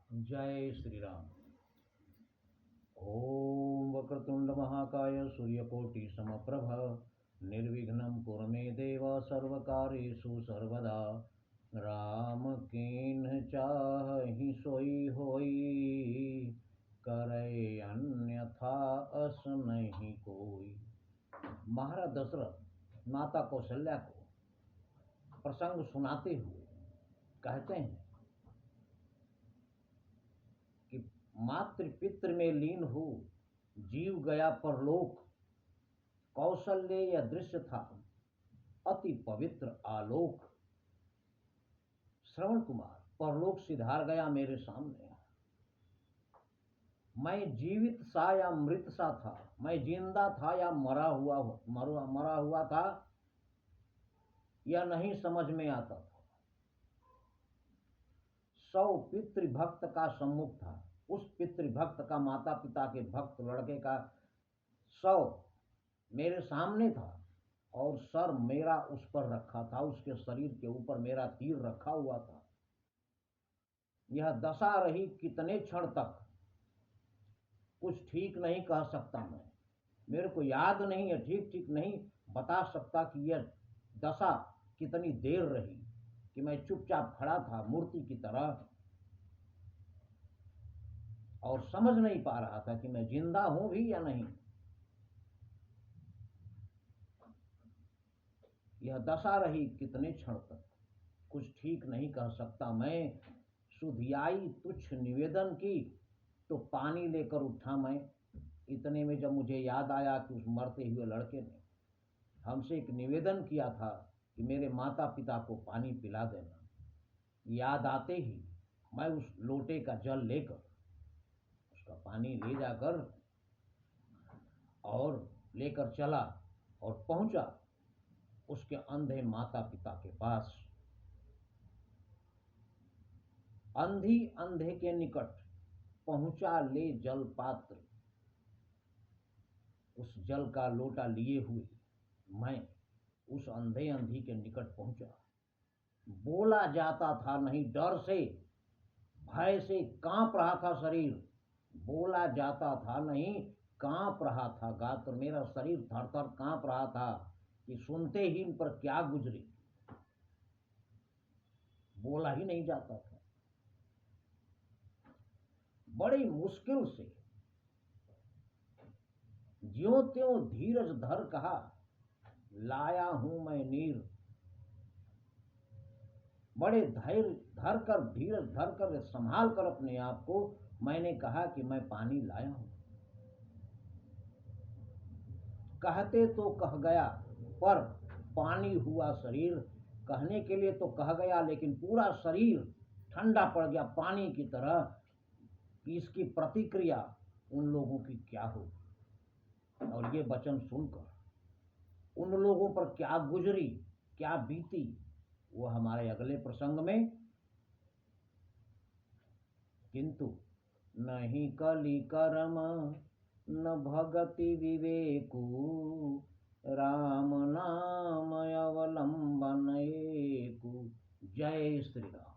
जय श्री राम। ओम वक्रतुंड महाकाय सूर्यकोटि समप्रभ निर्विघ्नं कुरु मे देव सर्वकार्येषु सर्वदा। राम कीन्ह चाहि सोई होई, करे अन्यथा अस नहीं कोई। महाराज दशरथ माता कौशल्या को प्रसंग सुनाते हुए कहते हैं कि मातृ पितृ में लीन हो जीव गया परलोक। कौशल्य यह दृश्य था अति पवित्र आलोक। श्रवण कुमार परलोक सिधार गया मेरे सामने। मैं जीवित सा या मृत सा था, मैं जिंदा था या मरा हुआ था, यह नहीं समझ में आता था। 100 पितृभक्त का सम्मुख था। उस पितृभक्त का, माता पिता के भक्त लड़के का 100 मेरे सामने था और सर मेरा उस पर रखा था, उसके शरीर के ऊपर मेरा तीर रखा हुआ था। यह दशा रही कितने क्षण तक कुछ ठीक नहीं कह सकता। मेरे को याद नहीं है, ठीक नहीं बता सकता कि यह दशा कितनी देर रही कि मैं चुपचाप खड़ा था मूर्ति की तरह और समझ नहीं पा रहा था कि मैं जिंदा हूं भी या नहीं। यह दशा रही कितने क्षण तक कुछ ठीक नहीं कह सकता। मैं सुधियाई तुच्छ निवेदन की तो पानी लेकर उठा मैं। इतने में जब मुझे याद आया कि उस मरते हुए लड़के ने हमसे एक निवेदन किया था कि मेरे माता पिता को पानी पिला देना, याद आते ही मैं उस लोटे का जल लेकर उसका पानी ले जाकर और लेकर चला और पहुंचा उसके अंधे माता पिता के पास। अंधी अंधे के निकट पहुंचा ले जल पात्र। उस जल का लोटा लिए हुए मैं उस अंधे अंधी के निकट पहुंचा। बोला जाता था नहीं, डर से भय से कांप रहा था शरीर। बोला जाता था नहीं, कांप रहा था गात्र। मेरा शरीर थर थर कांप रहा था कि सुनते ही इन पर क्या गुजरी। बोला ही नहीं जाता था। बड़ी मुश्किल से ज्यों त्यों धीरज धर कहा, लाया हूं मैं नीर। बड़े धैर्य धर कर, धीरज धर कर, संभाल कर अपने आप को मैंने कहा कि मैं पानी लाया हूं। कहते तो कह गया पर पानी हुआ शरीर। कहने के लिए तो कह गया लेकिन पूरा शरीर ठंडा पड़ गया पानी की तरह। इसकी प्रतिक्रिया उन लोगों की क्या होगी और ये वचन सुनकर उन लोगों पर क्या गुजरी, क्या बीती, वो हमारे अगले प्रसंग में। किंतु नहीं कली कर्म न भगति विवेकु, राम नाम अवलंबन एकु। जय श्री राम।